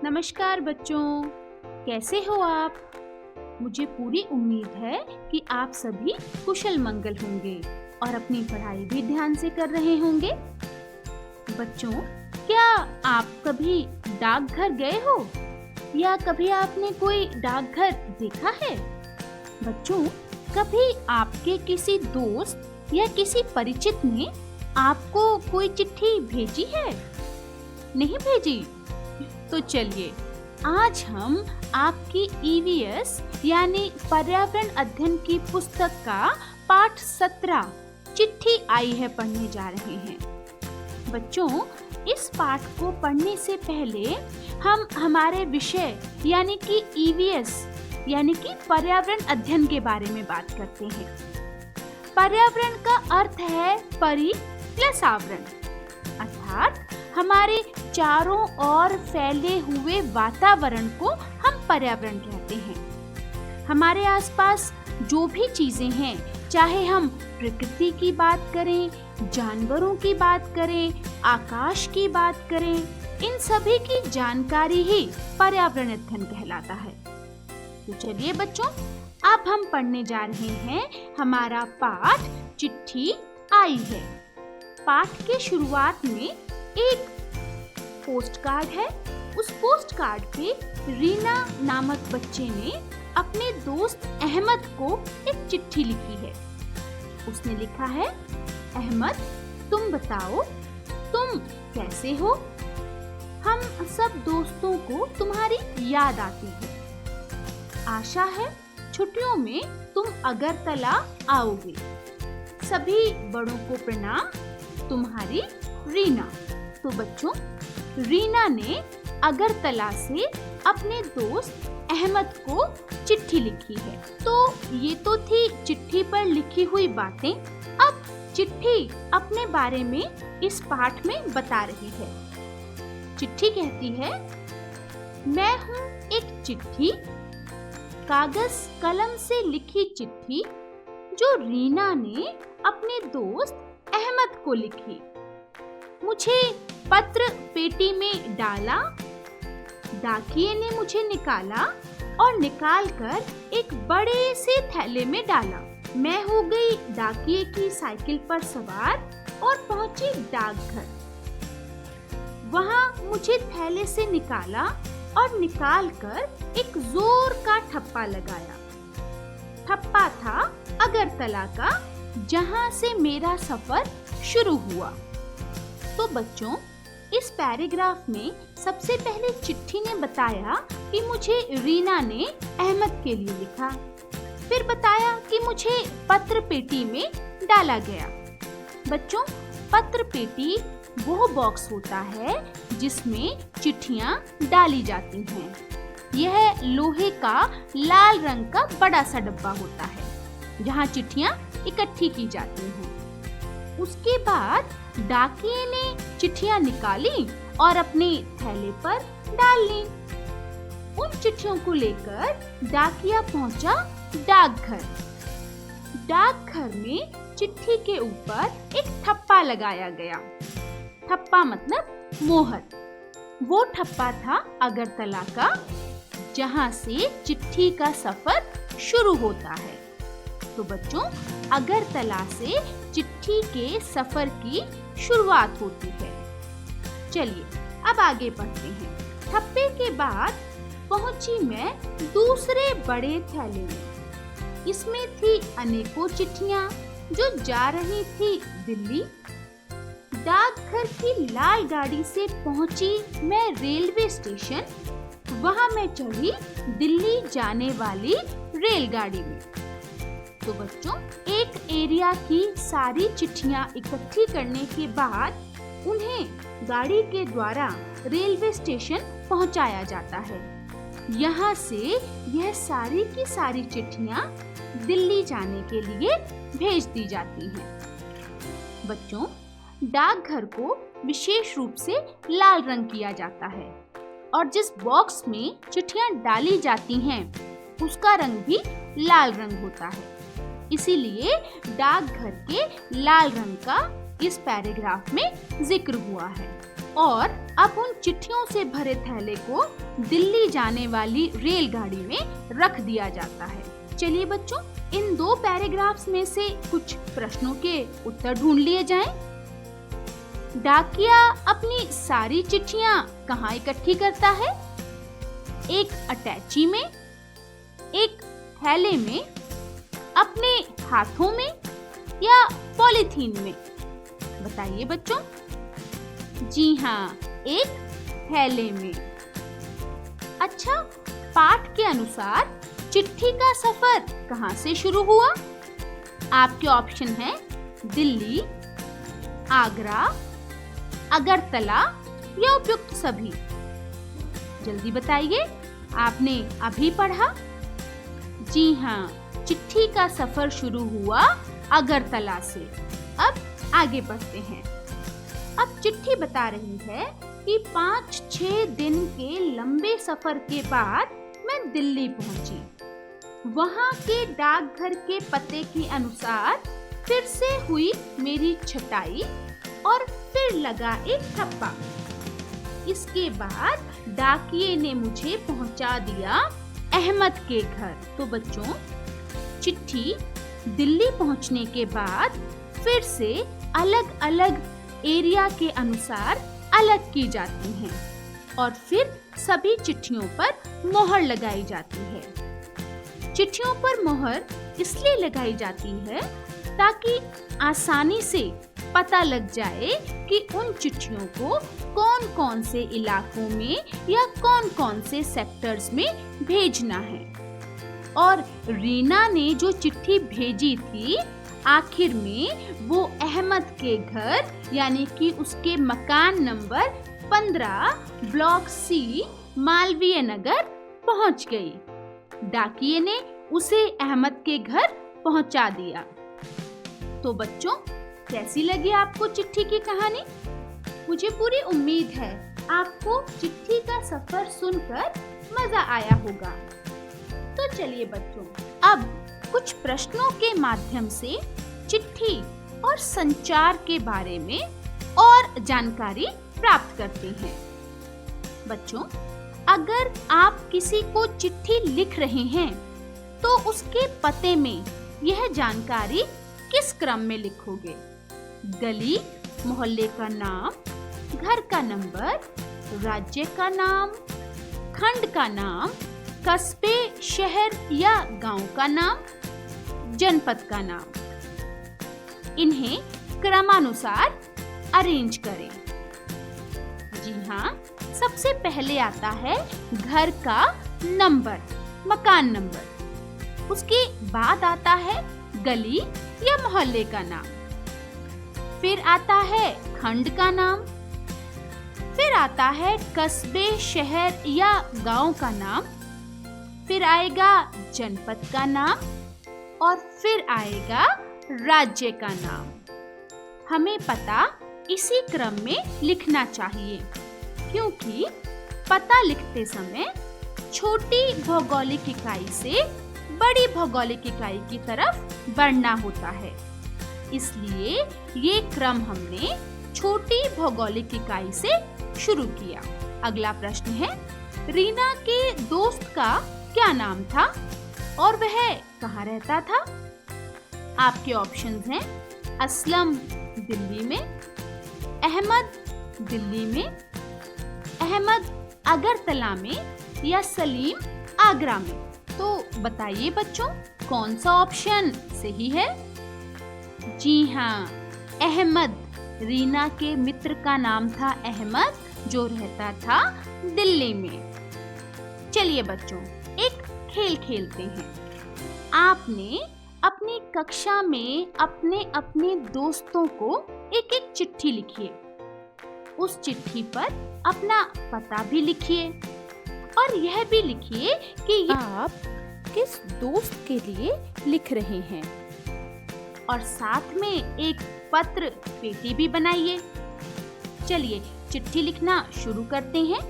नमस्कार बच्चों, कैसे हो आप? मुझे पूरी उम्मीद है कि आप सभी कुशल मंगल होंगे और अपनी पढ़ाई भी ध्यान से कर रहे होंगे। बच्चों, क्या आप कभी डाकघर गए हो या कभी आपने कोई डाकघर देखा है? बच्चों, कभी आपके किसी दोस्त या किसी परिचित ने आपको कोई चिट्ठी भेजी है? नहीं भेजी? तो चलिए, आज हम आपकी ईवीएस यानी पर्यावरण अध्ययन की पुस्तक का पाठ 17 चिट्ठी आई है पढ़ने जा रहे हैं। बच्चों, इस पाठ को पढ़ने से पहले हम हमारे विषय यानी कि ईवीएस यानी कि पर्यावरण अध्ययन के बारे में बात करते हैं। पर्यावरण का अर्थ है परि प्लस आवरण, अर्थात हमारे चारों ओर फैले हुए वातावरण को हम पर्यावरण कहते हैं। हमारे आसपास जो भी चीजें हैं, चाहे हम प्रकृति की बात करें, जानवरों की बात करें, आकाश की बात करें, इन सभी की जानकारी ही पर्यावरण अध्ययन कहलाता है। तो चलिए बच्चों, अब हम पढ़ने जा रहे हैं हमारा पाठ चिट्ठी आई है। पाठ के शुरुआत में एक पोस्ट कार्ड है। उस पोस्ट कार्ड पे रीना नामक बच्चे ने अपने दोस्त अहमद को एक चिट्ठी लिखी है। उसने लिखा है, अहमद, तुम बताओ, तुम कैसे हो? हम सब दोस्तों को तुम्हारी याद आती है। आशा है छुट्टियों में तुम अगरतला आओगे। सभी बड़ों को प्रणाम, तुम्हारी रीना। तो बच्चों, रीना ने अगरतला से अपने दोस्त अहमद को चिट्ठी लिखी है। तो ये तो थी चिट्ठी पर लिखी हुई बातें। अब चिट्ठी अपने बारे में इस पाठ में बता रही है। चिट्ठी कहती है, मैं हूँ एक चिट्ठी, कागज कलम से लिखी चिट्ठी जो रीना ने अपने दोस्त अहमद को लिखी। मुझे पत्र पेटी में डाला, डाकिये ने मुझे निकाला और निकालकर एक बड़े से थैले में डाला। मैं हो गई डाकिये की साइकिल पर सवार और पहुंची डाकघर। वहां मुझे थैले से निकाला और निकालकर एक जोर का ठप्पा लगाया। ठप्पा था अगरतला का, जहां से मेरा सफर शुरू हुआ। तो बच्चों, इस पैराग्राफ में सबसे पहले चिट्ठी ने बताया कि मुझे रीना ने अहमद के लिए लिखा। फिर बताया कि मुझे पत्र पेटी में डाला गया। बच्चों, पत्र पेटी वो बॉक्स होता है जिसमें चिट्ठियां डाली जाती हैं। यह लोहे का लाल रंग का बड़ा सा डब्बा होता है जहां चिट्ठियां इकट्ठी की जाती हैं। उसके बाद डाकिये ने चिट्ठियां निकाली और अपने थैले पर डाल ली। उन चिट्ठियों को लेकर डाकिया पहुंचा डाकघर। डाकघर में चिट्ठी के ऊपर एक ठप्पा लगाया गया। ठप्पा मतलब मोहर। वो ठप्पा था अगरतला का, जहां से चिट्ठी का सफर शुरू होता है। तो बच्चों, अगरतला से चिट्ठी के सफर की शुरुआत होती है। चलिए अब आगे बढ़ते हैं। ठप्पे के बाद पहुंची मैं दूसरे बड़े थैले में। इसमें थी अनेकों चिट्ठियां जो जा रही थी दिल्ली। डाकघर की लाल गाड़ी से पहुंची मैं रेलवे स्टेशन। वहां मैं चढ़ी दिल्ली जाने वाली रेलगाड़ी में। तो बच्चों, एक एरिया की सारी चिट्ठियां इकट्ठी करने के बाद उन्हें गाड़ी के द्वारा रेलवे स्टेशन पहुंचाया जाता है। यहाँ से यह सारी की सारी चिट्ठियां दिल्ली जाने के लिए भेज दी जाती हैं। बच्चों, डाकघर को विशेष रूप से लाल रंग किया जाता है और जिस बॉक्स में चिट्ठियां डाली जाती हैं उसका रंग भी लाल रंग होता है। इसीलिए डाकघर के लाल रंग का इस पैराग्राफ में जिक्र हुआ है। और अब उन चिट्ठियों से भरे थैले को दिल्ली जाने वाली रेलगाड़ी में रख दिया जाता है। चलिए बच्चों, इन 2 पैराग्राफ्स में से कुछ प्रश्नों के उत्तर ढूंढ लिए जाएं। डाकिया अपनी सारी चिट्ठियां कहाँ इकट्ठी करता है? एक अटैची में, एक थैले में, अपने हाथों में या पॉलीथीन में? बताइए बच्चों। जी हाँ, एक थैले में। अच्छा, पाठ के अनुसार चिट्ठी का सफर कहाँ से शुरू हुआ? आपके ऑप्शन हैं दिल्ली, आगरा, अगरतला या उपयुक्त सभी। जल्दी बताइए, आपने अभी पढ़ा? जी हाँ, चिट्ठी का सफर शुरू हुआ अगरतला से। अब आगे बढ़ते हैं। अब चिट्ठी बता रही है कि 5-6 दिन के लंबे सफर के बाद मैं दिल्ली पहुंची। वहां के डाकघर के पते के अनुसार फिर से हुई मेरी छटाई और फिर लगा एक ठप्पा। इसके बाद डाकिये ने मुझे पहुंचा दिया अहमद के घर। तो बच्चों, चिट्ठी दिल्ली पहुंचने के बाद फिर से अलग अलग एरिया के अनुसार अलग की जाती हैं और फिर सभी चिट्ठियों पर मोहर लगाई जाती है। चिट्ठियों पर मोहर इसलिए लगाई जाती है ताकि आसानी से पता लग जाए कि उन चिट्ठियों को कौन कौन से इलाकों में या कौन कौन से सेक्टर्स में भेजना है। और रीना ने जो चिट्ठी भेजी थी, आखिर में वो अहमद के घर यानी कि उसके मकान number 15 block C, Malviya Nagar पहुंच गई। डाकिये ने उसे अहमद के घर पहुंचा दिया। तो बच्चों, कैसी लगी आपको चिट्ठी की कहानी? मुझे पूरी उम्मीद है आपको चिट्ठी का सफर सुनकर मजा आया होगा। तो चलिए बच्चों, अब कुछ प्रश्नों के माध्यम से चिट्ठी और संचार के बारे में और जानकारी प्राप्त करते हैं। बच्चों, अगर आप किसी को चिट्ठी लिख रहे हैं तो उसके पते में यह जानकारी किस क्रम में लिखोगे? गली, मोहल्ले का नाम, घर का नंबर, राज्य का नाम, खंड का नाम, कस्बे, शहर या गांव का नाम, जनपद का नाम। इन्हें क्रमानुसार अरेंज करें। जी हाँ, सबसे पहले आता है घर का नंबर, मकान नंबर। उसके बाद आता है गली या मोहल्ले का नाम। फिर आता है खंड का नाम। फिर आता है कस्बे, शहर या गांव का नाम। फिर आएगा जनपद का नाम और फिर आएगा राज्य का नाम। हमें पता इसी क्रम में लिखना चाहिए, क्योंकि पता लिखते समय छोटी भौगोलिक इकाई से बड़ी भौगोलिक इकाई की तरफ बढ़ना होता है। इसलिए ये क्रम हमने छोटी भौगोलिक इकाई से शुरू किया। अगला प्रश्न है, रीना के दोस्त का क्या नाम था और वह कहाँ रहता था? आपके ऑप्शंस हैं असलम दिल्ली में, अहमद दिल्ली में, अहमद अगरतला में या सलीम आगरा में। तो बताइए बच्चों, कौन सा ऑप्शन सही है? जी हाँ, अहमद। रीना के मित्र का नाम था अहमद, जो रहता था दिल्ली में। चलिए बच्चों, एक खेल खेलते हैं। आपने अपनी कक्षा में अपने अपने दोस्तों को एक एक चिट्ठी लिखिए। उस चिट्ठी पर अपना पता भी लिखिए और यह भी लिखिए कि आप किस दोस्त के लिए लिख रहे हैं। और साथ में एक पत्र पेटी भी बनाइए। चलिए चिट्ठी लिखना शुरू करते हैं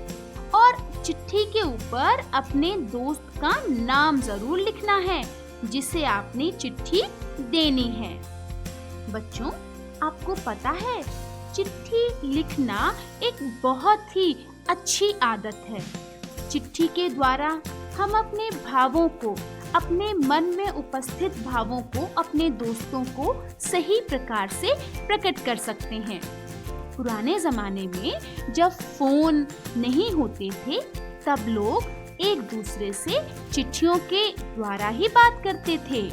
और चिट्ठी के ऊपर अपने दोस्त का नाम जरूर लिखना है जिसे आपने चिट्ठी देनी है। बच्चों, आपको पता है चिट्ठी लिखना एक बहुत ही अच्छी आदत है। चिट्ठी के द्वारा हम अपने भावों को, अपने मन में उपस्थित भावों को अपने दोस्तों को सही प्रकार से प्रकट कर सकते हैं। पुराने जमाने में जब फोन नहीं होते थे, तब लोग एक दूसरे से चिट्ठियों के द्वारा ही बात करते थे।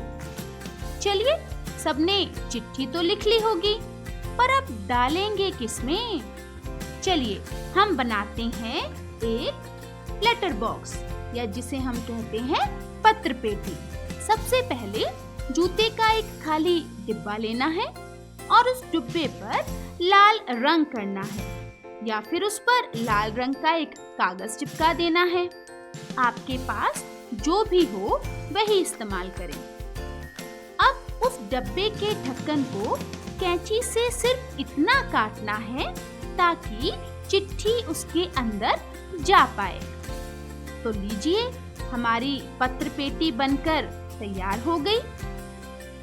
चलिए, सबने चिट्ठी तो लिख ली होगी, पर अब डालेंगे किसमें? चलिए, हम बनाते हैं एक लेटर बॉक्स, या जिसे हम कहते हैं पत्र पेटी। सबसे पहले जूते का एक खाली डिब्बा लेना है और उस डिब्बे पर लाल रंग करना है, या फिर उस पर लाल रंग का एक कागज चिपका देना है। आपके पास जो भी हो वही इस्तेमाल करें। अब उस डब्बे के ढक्कन को कैंची से सिर्फ इतना काटना है ताकि चिट्ठी उसके अंदर जा पाए। तो लीजिए, हमारी पत्र पेटी बनकर तैयार हो गई।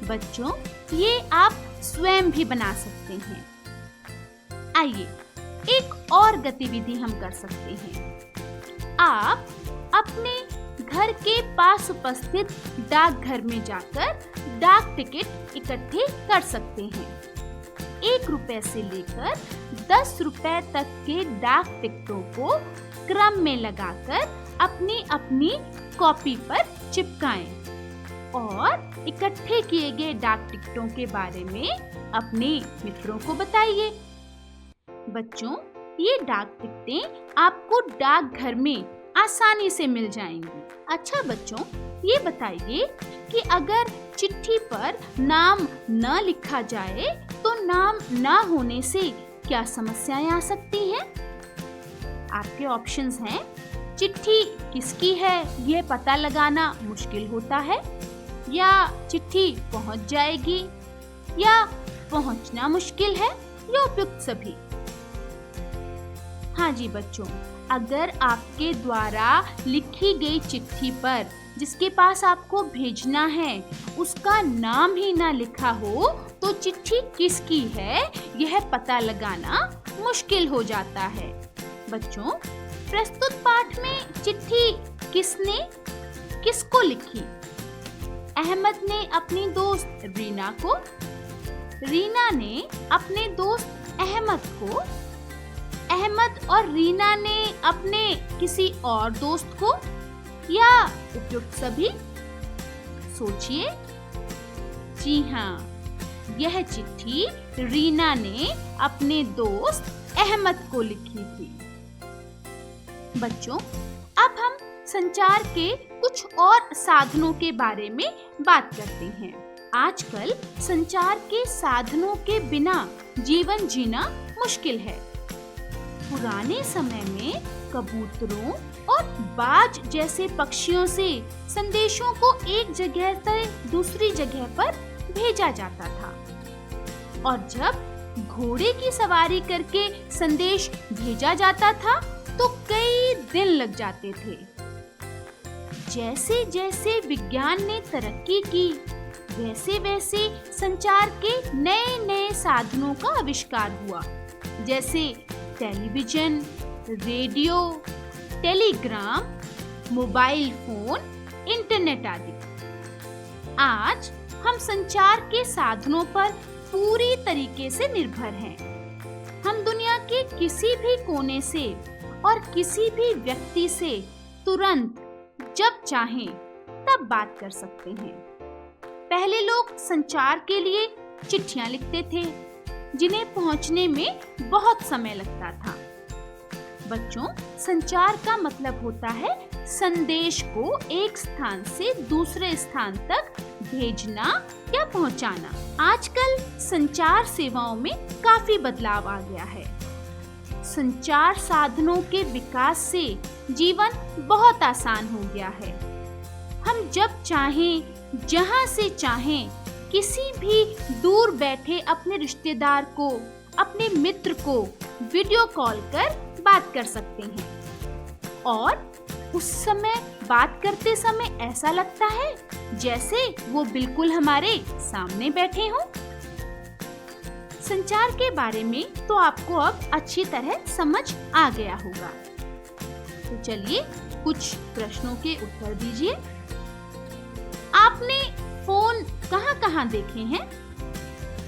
बच्चों, ये आप स्वयं भी बना सकते हैं। आइए, एक और गतिविधि हम कर सकते हैं। आप अपने घर के पास उपस्थित डाकघर में जाकर डाक टिकट इकट्ठे कर सकते हैं। 1 रुपए से लेकर 10 रुपए तक के डाक टिकटों को क्रम में लगाकर अपनी अपनी कॉपी पर चिपकाएं और इकट्ठे किए गए डाक टिकटों के बारे में अपने मित्रों को बताइए। बच्चों, ये डाक टिकटें आपको डाकघर में आसानी से मिल जाएंगी। अच्छा बच्चों, ये बताइए कि अगर चिट्ठी पर नाम न लिखा जाए तो नाम न होने से क्या समस्याएं आ सकती हैं? आपके ऑप्शंस हैं, चिट्ठी किसकी है यह पता लगाना मुश्किल होता है, या चिट्ठी पहुंच जाएगी, या पहुंचना मुश्किल है, या उपयुक्त सभी। हाँ जी बच्चों, अगर आपके द्वारा लिखी गई चिट्ठी पर जिसके पास आपको भेजना है उसका नाम ही ना लिखा हो तो चिट्ठी किसकी है यह पता लगाना मुश्किल हो जाता है। बच्चों, प्रस्तुत पाठ में चिट्ठी किसको लिखी? अहमद ने अपनी दोस्त रीना को, रीना ने अपने दोस्त अहमद को, अहमद और रीना ने अपने किसी और दोस्त को, या उपयुक्त सभी? सोचिए। जी हाँ, यह चिट्ठी रीना ने अपने दोस्त अहमद को लिखी थी। बच्चों, अब हम संचार के कुछ और साधनों के बारे में बात करते हैं। आजकल संचार के साधनों के बिना जीवन जीना मुश्किल है। पुराने समय में कबूतरों और बाज जैसे पक्षियों से संदेशों को एक जगह से दूसरी जगह पर भेजा जाता था, और जब घोड़े की सवारी करके संदेश भेजा जाता था तो कई दिन लग जाते थे। जैसे जैसे विज्ञान ने तरक्की की, वैसे वैसे संचार के नए नए साधनों का आविष्कार हुआ, जैसे television, radio, Telegram, mobile phone, internet आदि। आज हम संचार के साधनों पर पूरी तरीके से निर्भर हैं। हम दुनिया के किसी भी कोने से और किसी भी व्यक्ति से तुरंत जब चाहें तब बात कर सकते हैं। पहले लोग संचार के लिए चिट्ठियां लिखते थे, जिन्हें पहुंचने में बहुत समय लगता था। बच्चों, संचार का मतलब होता है संदेश को एक स्थान से दूसरे स्थान तक भेजना या पहुंचाना। आजकल संचार सेवाओं में काफी बदलाव आ गया है। संचार साधनों के विकास से जीवन बहुत आसान हो गया है। हम जब चाहें, जहां से चाहें, किसी भी दूर बैठे अपने रिश्तेदार को, अपने मित्र को वीडियो कॉल कर बात कर सकते हैं, और उस समय बात करते समय ऐसा लगता है जैसे वो बिल्कुल हमारे सामने बैठे हों। संचार के बारे में तो आपको अब अच्छी तरह समझ आ गया होगा। तो चलिए कुछ प्रश्नों के उत्तर दीजिए। आपने फोन कहाँ-कहाँ देखे हैं?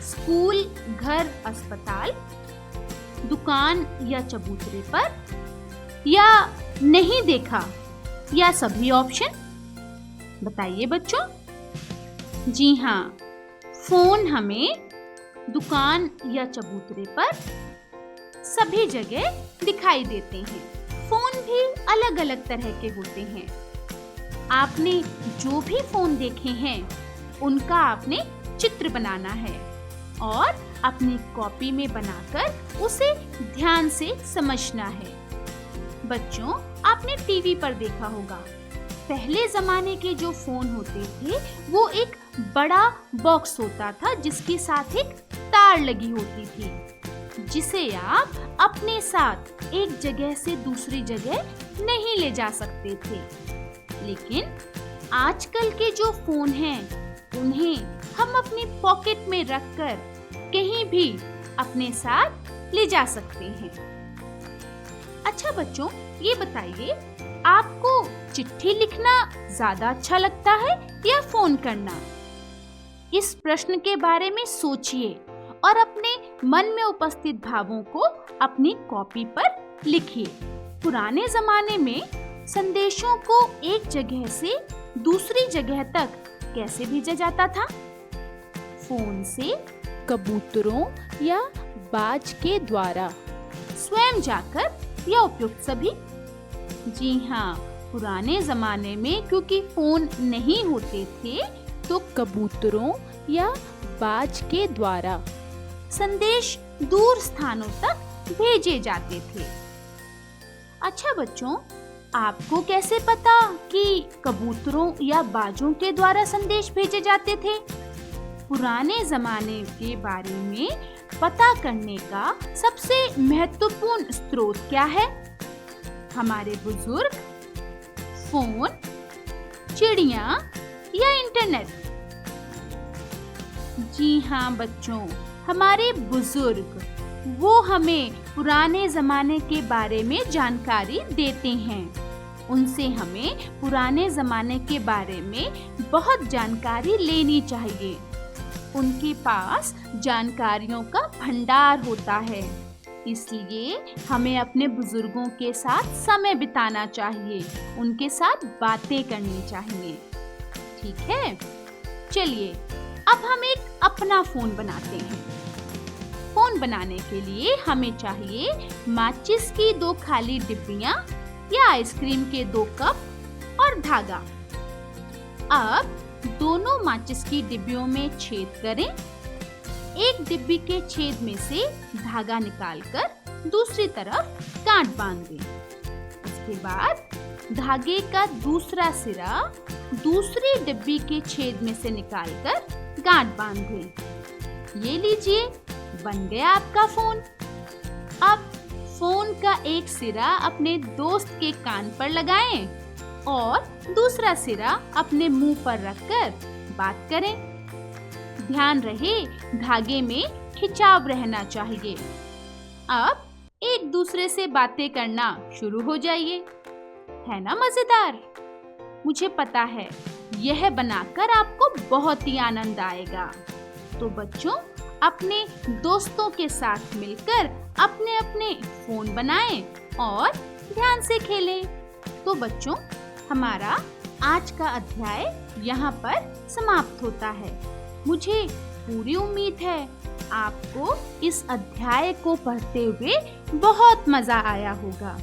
स्कूल, घर, अस्पताल, दुकान या चबूतरे पर, या नहीं देखा, या सभी ऑप्शन? बताइए बच्चों। जी हाँ, फोन हमें दुकान या चबूतरे पर सभी जगह दिखाई देते हैं। फोन भी अलग-अलग तरह के होते हैं। आपने जो भी फोन देखे हैं, उनका आपने चित्र बनाना है और अपनी कॉपी में बनाकर उसे ध्यान से समझना है। बच्चों, आपने टीवी पर देखा होगा, पहले जमाने के जो फोन होते थे वो एक बड़ा बॉक्स होता था जिसके साथ एक तार लगी होती थी, जिसे आप अपने साथ एक जगह से दूसरी जगह नहीं ले जा सकते थे। लेकिन आजकल के जो फोन हैं, उन्हें हम अपनी पॉकेट में रखकर कहीं भी अपने साथ ले जा सकते हैं। अच्छा बच्चों, ये बताइए, आपको चिट्ठी लिखना ज्यादा अच्छा लगता है या फोन करना? इस प्रश्न के बारे में सोचिए और अपने मन में उपस्थित भावों को अपनी कॉपी पर लिखिए। पुराने जमाने में संदेशों को एक जगह से दूसरी जगह तक कैसे भेजा जाता था? फोन से, कबूतरों या बाज के द्वारा, स्वयं जाकर या उपयुक्त सभी? जी हाँ, पुराने जमाने में क्योंकि फोन नहीं होते थे तो कबूतरों या बाज के द्वारा संदेश दूर स्थानों तक भेजे जाते थे। अच्छा बच्चों, आपको कैसे पता कि कबूतरों या बाजों के द्वारा संदेश भेजे जाते थे? पुराने जमाने के बारे में पता करने का सबसे महत्वपूर्ण स्रोत क्या है? हमारे बुजुर्ग, फोन, चिड़िया या इंटरनेट? जी हाँ बच्चों, हमारे बुजुर्ग, वो हमें पुराने जमाने के बारे में जानकारी देते हैं। उनसे हमें पुराने जमाने के बारे में बहुत जानकारी लेनी चाहिए। उनके पास जानकारियों का भंडार होता है, इसलिए हमें अपने बुजुर्गों के साथ समय बिताना चाहिए, उनके साथ बातें करनी चाहिए। ठीक है, चलिए अब हम एक अपना फोन बनाते हैं। फोन बनाने के लिए हमें चाहिए माचिस की 2 खाली डिब्बियां या आइसक्रीम के 2 कप और धागा। अब दोनों माचिस की डिब्बियों में छेद करें। एक डिब्बी के छेद में से धागा निकालकर दूसरी तरफ गांठ बांध दें। उसके बाद धागे का दूसरा सिरा दूसरी डिब्बी के छेद में से निकालकर गांठ बांध दें। ये लीजिए, बन गया आपका फोन। अब फोन का एक सिरा अपने दोस्त के कान पर लगाएं और दूसरा सिरा अपने मुंह पर रखकर बात करें। ध्यान रहे, धागे में खिंचाव रहना चाहिए। अब एक दूसरे से बातें करना शुरू हो जाइए। है ना मजेदार? मुझे पता है यह बनाकर आपको बहुत ही आनंद आएगा। तो बच्चों, अपने दोस्तों के साथ मिलकर अपने अपने फोन बनाएं और ध्यान से खेलें। तो बच्चों, हमारा आज का अध्याय यहाँ पर समाप्त होता है। मुझे पूरी उम्मीद है आपको इस अध्याय को पढ़ते हुए बहुत मजा आया होगा।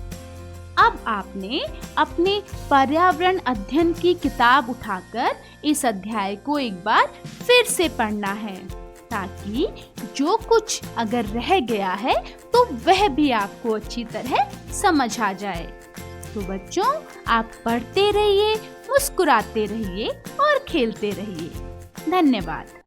अब आपने अपने पर्यावरण अध्ययन की किताब उठाकर इस अध्याय को एक बार फिर से पढ़ना है, ताकि जो कुछ अगर रह गया है तो वह भी आपको अच्छी तरह समझ आ जाए। तो बच्चों, आप पढ़ते रहिए, मुस्कुराते रहिए और खेलते रहिए। धन्यवाद।